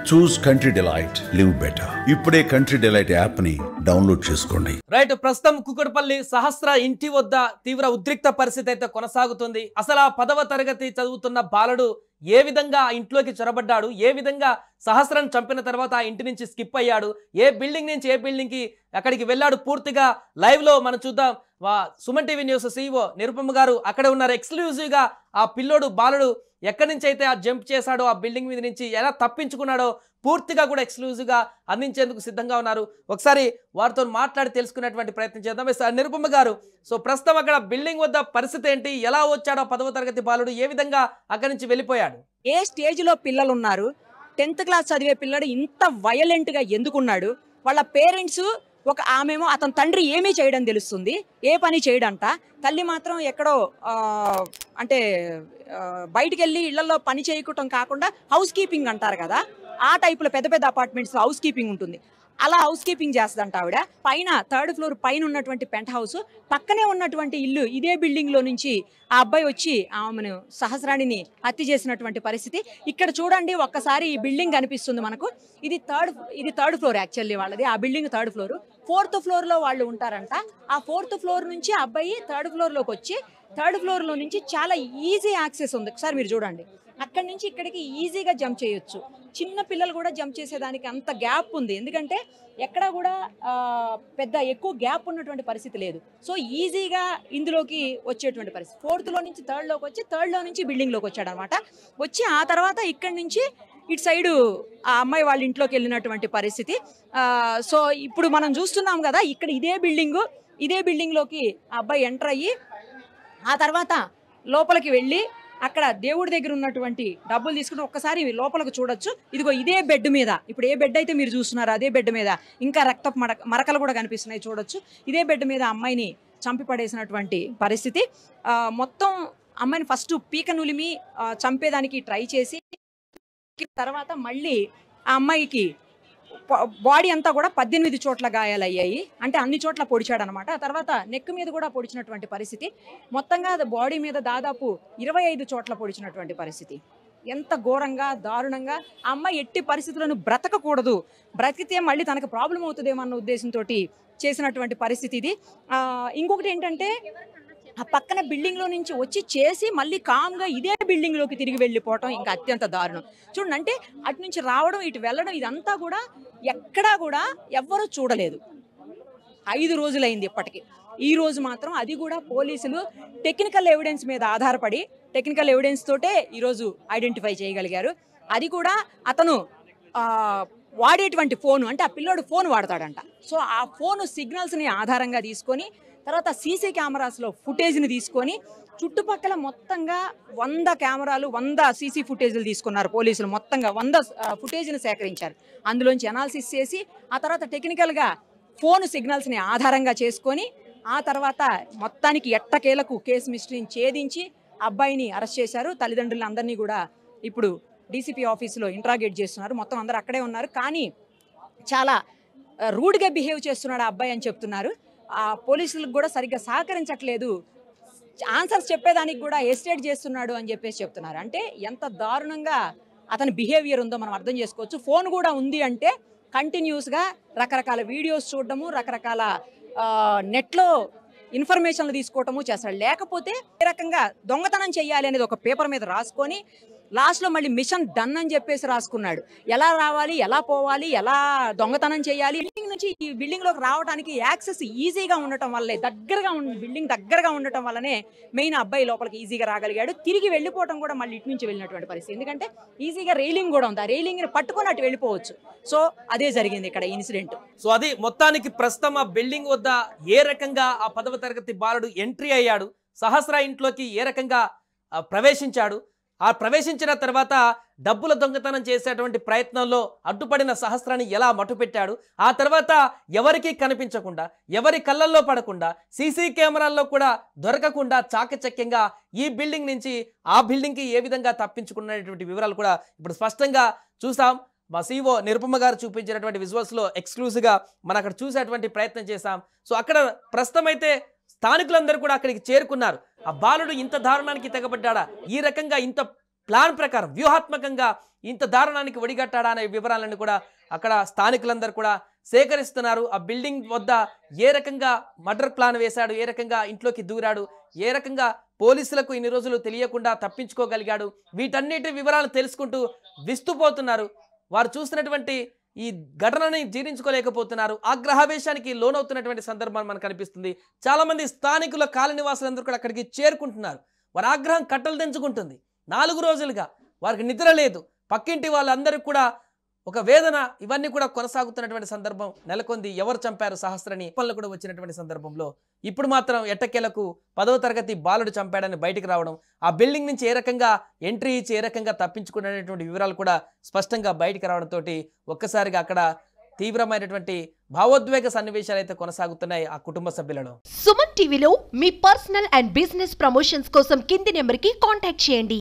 చూస్ country delight, live better. ఇప్పుడే country delight app ని download చేసుకోండి. రైట్, ప్రస్తుతం కుకట్పల్లి సహస్ర ఇంటి వద్ద తీవ్ర ఉద్రిక్త పరిస్థితి అయితే కొనసాగుతుంది. అసలు ఆ 10వ తరగతి చదువుతున్న బాలుడు ఏ విధంగా ఆ ఇంట్లోకి చొరబడ్డాడు, ఏ విధంగా సహస్రను చంపిన తర్వాత ఆ ఇంటి నుంచి స్కిప్ అయ్యాడు, ఏ బిల్డింగ్ నుంచి ఏ బిల్డింగ్ కి అక్కడికి వెళ్ళాడు, పూర్తిగా లైవ్ లో మనం చూద్దాం. Suman TV news CEO Nirupama గారు అక్కడే ఉన్నారు. ఎక్స్క్లూజివ్ గా ఆ పిల్లోడు బాలుడు ఎక్కడి నుంచి అయితే ఆ జంప్ చేశాడో, ఆ బిల్డింగ్ మీద నుంచి ఎలా తప్పించుకున్నాడో పూర్తిగా కూడా ఎక్స్క్లూజివ్ గా అందించేందుకు సిద్ధంగా ఉన్నారు. ఒకసారి వారితో మాట్లాడి తెలుసుకునేటువంటి ప్రయత్నం చేద్దాం. నిరుపమ గారు, సో ప్రస్తుతం అక్కడ బిల్డింగ్ వద్ద పరిస్థితి ఏంటి, ఎలా వచ్చాడో 10వ తరగతి బాలుడు, ఏ విధంగా అక్కడి నుంచి వెళ్ళిపోయాడు? ఏ స్టేజ్ లో పిల్లలు ఉన్నారు? 10th క్లాస్ చదివే పిల్లడు ఇంత వైలెంట్ గా ఎందుకున్నాడు? వాళ్ళ పేరెంట్స్ ఆమెమో అతని తండ్రి ఏమీ చేయడం తెలుస్తుంది, ఏ పని చేయడంట. తల్లి మాత్రం ఎక్కడో అంటే బయటికి వెళ్ళి ఇళ్లలో పని చేయటం కాకుండా హౌస్ కీపింగ్ అంటారు కదా, ఆ టైపులో పెద్ద పెద్ద అపార్ట్మెంట్స్లో హౌస్ కీపింగ్ ఉంటుంది. అలా హౌస్ కీపింగ్ చేస్తుందంట ఆవిడ. పైన 3rd ఫ్లోర్ పైన ఉన్నటువంటి పెంట్ హౌస్, పక్కనే ఉన్నటువంటి ఇల్లు, ఇదే బిల్డింగ్ లో నుంచి ఆ అబ్బాయి వచ్చి ఆమెను సహస్రాణిని హత్య చేసినటువంటి పరిస్థితి. ఇక్కడ చూడండి ఒక్కసారి ఈ బిల్డింగ్ కనిపిస్తుంది మనకు. ఇది థర్డ్ ఫ్లోర్ యాక్చువల్లీ వాళ్ళది. ఆ building 3rd floor. 4th floor లో వాళ్ళు ఉంటారంట. ఆ 4th ఫ్లోర్ నుంచి ఆ అబ్బాయి 3rd ఫ్లోర్ లోకి వచ్చి 3rd ఫ్లోర్ లో నుంచి చాలా ఈజీ యాక్సెస్ ఉంది. ఒకసారి మీరు చూడండి, అక్కడి నుంచి ఇక్కడికి ఈజీగా జంప్ చేయొచ్చు. చిన్న పిల్లలు కూడా జంప్ చేసేదానికి అంత గ్యాప్ ఉంది, ఎందుకంటే ఎక్కడా కూడా పెద్ద ఎక్కువ గ్యాప్ ఉన్నటువంటి పరిస్థితి లేదు. సో ఈజీగా ఇందులోకి వచ్చేటువంటి పరిస్థితి. 4th లో నుంచి 3rd లోకి వచ్చి 3rd లో నుంచి బిల్డింగ్ లోకి వచ్చాడు అనమాట. వచ్చి ఆ తర్వాత ఇక్కడి నుంచి ఇటు సైడు ఆ అమ్మాయి వాళ్ళ ఇంట్లోకి వెళ్ళినటువంటి పరిస్థితి. సో ఇప్పుడు మనం చూస్తున్నాం కదా, ఇక్కడ ఇదే బిల్డింగ్ లోకి ఆ అబ్బాయి ఎంటర్ అయ్యి ఆ తర్వాత లోపలికి వెళ్ళి అక్కడ దేవుడి దగ్గర ఉన్నటువంటి డబ్బులు తీసుకుని ఒక్కసారి లోపలికి చూడొచ్చు. ఇదిగో ఇదే బెడ్ మీద, ఇప్పుడు ఏ బెడ్ అయితే మీరు చూస్తున్నారు అదే బెడ్ మీద ఇంకా రక్తపు మరకలు కూడా కనిపిస్తున్నాయి, చూడొచ్చు. ఇదే బెడ్ మీద అమ్మాయిని చంపి పడేసినటువంటి పరిస్థితి. మొత్తం అమ్మాయిని ఫస్ట్ పీక నులిమి చంపేదానికి ట్రై చేసి, తర్వాత మళ్ళీ ఆ అమ్మాయికి బాడీ అంతా కూడా 18 చోట్ల గాయాలయ్యాయి. అంటే అన్ని చోట్ల పొడిచాడు అనమాట. తర్వాత నెక్ మీద కూడా పొడిచినటువంటి పరిస్థితి. మొత్తంగా బాడీ మీద దాదాపు 25 చోట్ల పొడిచినటువంటి పరిస్థితి. ఎంత ఘోరంగా దారుణంగా! ఆ అమ్మాయి ఎట్టి పరిస్థితులను బ్రతకకూడదు, బ్రతికితే మళ్ళీ తనకు ప్రాబ్లం అవుతుందేమన్న ఉద్దేశంతో చేసినటువంటి పరిస్థితి ఇది. ఇంకొకటి ఏంటంటే, ఆ పక్కన బిల్డింగ్ లో నుంచి వచ్చి చేసి మళ్ళీ కామ్గా ఇదే బిల్డింగ్ లోకి తిరిగి వెళ్ళిపోవటం ఇంకా అత్యంత దారుణం. చూడండి, అంటే అటు నుంచి రావడం ఇటు వెళ్ళడం ఇదంతా కూడా ఎక్కడా కూడా ఎవ్వరూ చూడలేదు. 5 రోజులైంది ఇప్పటికి. ఈ రోజు మాత్రం అది కూడా పోలీసులు టెక్నికల్ ఎవిడెన్స్ మీద ఆధారపడి, టెక్నికల్ ఎవిడెన్స్ తోటే ఈరోజు ఐడెంటిఫై చేయగలిగారు. అది కూడా అతను వాడేటువంటి ఫోను, అంటే ఆ పిల్లోడు ఫోన్ వాడతాడంట. సో ఆ ఫోను సిగ్నల్స్ని ఆధారంగా తీసుకొని, తర్వాత సీసీ కెమెరాస్లో ఫుటేజ్ని తీసుకొని, చుట్టుపక్కల మొత్తంగా 100 కెమెరాలు 100 సీసీ ఫుటేజ్లు తీసుకున్నారు పోలీసులు. మొత్తంగా 100 ఫుటేజ్ని సేకరించారు. అందులోంచి అనాలిసిస్ చేసి ఆ తర్వాత టెక్నికల్గా ఫోన్ సిగ్నల్స్ని ఆధారంగా చేసుకొని, ఆ తర్వాత మొత్తానికి ఎట్టకేలకు కేసు మిస్టరీని ఛేదించి అబ్బాయిని అరెస్ట్ చేశారు. తల్లిదండ్రులందరినీ కూడా ఇప్పుడు డీసీపీ ఆఫీసులో ఇంట్రాగేట్ చేస్తున్నారు. మొత్తం అందరూ అక్కడే ఉన్నారు. కానీ చాలా రూడ్గా బిహేవ్ చేస్తున్నాడు ఆ అబ్బాయి అని చెప్తున్నారు. ఆ పోలీసులకు కూడా సరిగ్గా సహకరించట్లేదు, ఆన్సర్స్ చెప్పేదానికి కూడా హెసిటేట్ చేస్తున్నాడు అని చెప్పేసి చెప్తున్నారు. అంటే ఎంత దారుణంగా అతని బిహేవియర్ ఉందో మనం అర్థం చేసుకోవచ్చు. ఫోన్ కూడా ఉంది అంటే కంటిన్యూస్గా రకరకాల వీడియోస్ చూడడము, రకరకాల నెట్లో ఇన్ఫర్మేషన్లు తీసుకోవటము చేస్తాడు. లేకపోతే ఏ రకంగా దొంగతనం చేయాలి అనేది ఒక పేపర్ మీద రాసుకొని లాస్ట్లో మళ్ళీ మిషన్ డన్ అని చెప్పేసి రాసుకున్నాడు. ఎలా రావాలి, ఎలా పోవాలి, ఎలా దొంగతనం చేయాలి. బిల్డింగ్ నుంచి ఈ బిల్డింగ్లోకి రావడానికి యాక్సెస్ ఈజీగా ఉండటం వల్లే, బిల్డింగ్ దగ్గరగా ఉండటం వల్లనే మెయిన్ అబ్బాయి లోపలికి ఈజీగా రాగలిగాడు. తిరిగి వెళ్ళిపోవడం కూడా మళ్ళీ ఇటు నుంచి వెళ్ళినటువంటి పరిస్థితి, ఎందుకంటే ఈజీగా రైలింగ్ కూడా ఉంది. ఆ రైలింగ్ని పట్టుకొని అటు వెళ్ళిపోవచ్చు. సో అదే జరిగింది ఇక్కడ ఇన్సిడెంట్. సో అది మొత్తానికి ప్రస్తుతం ఆ బిల్డింగ్ వద్ద ఏ రకంగా ఆ 10వ తరగతి బాలుడు ఎంట్రీ అయ్యాడు, సహస్ర ఇంట్లోకి ఏ రకంగా ప్రవేశించాడు, ఆ ప్రవేశించిన తర్వాత డబ్బుల దొంగతనం చేసేటువంటి ప్రయత్నంలో అడ్డుపడిన సహస్రాన్ని ఎలా మట్టుపెట్టాడు, ఆ తర్వాత ఎవరికీ కనిపించకుండా, ఎవరి కళ్ళల్లో పడకుండా, సీసీ కెమెరాల్లో కూడా దొరకకుండా చాకచక్యంగా ఈ బిల్డింగ్ నుంచి ఆ బిల్డింగ్కి ఏ విధంగా తప్పించుకున్నటువంటి వివరాలు కూడా ఇప్పుడు స్పష్టంగా చూసాం. మా CEO నిరుపమ గారు చూపించినటువంటి విజువల్స్లో ఎక్స్క్లూజివ్గా మనం అక్కడ చూసేటువంటి ప్రయత్నం చేశాం. సో అక్కడ ప్రస్తుతం అయితే స్థానికులందరూ కూడా అక్కడికి చేరుకున్నారు. ఆ బాలుడు ఇంత దారుణానికి తెగబడ్డా, ఈ రకంగా ఇంత ప్లాన్ ప్రకారం వ్యూహాత్మకంగా ఇంత దారుణానికి ఒడిగట్టాడా అనే వివరాలను కూడా అక్కడ స్థానికులందరూ కూడా సేకరిస్తున్నారు. ఆ బిల్డింగ్ వద్ద ఏ రకంగా మర్డర్ ప్లాన్ వేశాడు, ఏ రకంగా ఇంట్లోకి దూరాడు, ఏ రకంగా పోలీసులకు ఇన్ని రోజులు తెలియకుండా తప్పించుకోగలిగాడు, వీటన్నిటి వివరాలు తెలుసుకుంటూ విస్తుపోతున్నారు. వారు చూసినటువంటి ఈ ఘటనని జీర్ణించుకోలేకపోతున్నారు. ఆగ్రహావేశానికి లోనవుతున్నటువంటి సందర్భం మనకు కనిపిస్తుంది. చాలా మంది స్థానికుల కాలనీ నివాసులందరూ కూడా అక్కడికి చేరుకుంటున్నారు. వారి ఆగ్రహం కట్టలు తెంచుకుంటుంది. 4 రోజులుగా వారికి నిద్ర లేదు. పక్కింటి వాళ్ళందరూ కూడా ఒక వేదన, ఇవన్నీ కూడా కొనసాగుతున్నటువంటి సందర్భం నెలకొంది. ఎవరు చంపారు సహస్రని పనులు కూడా వచ్చినటువంటి సందర్భంలో ఇప్పుడు మాత్రం ఎట్టకేలకు 10వ తరగతి బాలుడు చంపాడని బయటికి రావడం, ఆ బిల్డింగ్ నుంచి ఏ రకంగా ఎంట్రీ ఇచ్చి ఏ రకంగా తప్పించుకునేటువంటి వివరాలు కూడా స్పష్టంగా బయటికి రావడంతో ఒక్కసారిగా అక్కడ తీవ్రమైనటువంటి భావోద్వేగ సన్నివేశాలు అయితే కొనసాగుతున్నాయి ఆ కుటుంబ సభ్యులలో. సుమన్ టీవీలో మీ పర్సనల్ అండ్ బిజినెస్ ప్రమోషన్స్ కోసం కింది నెంబర్కి కాంటాక్ట్ చేయండి.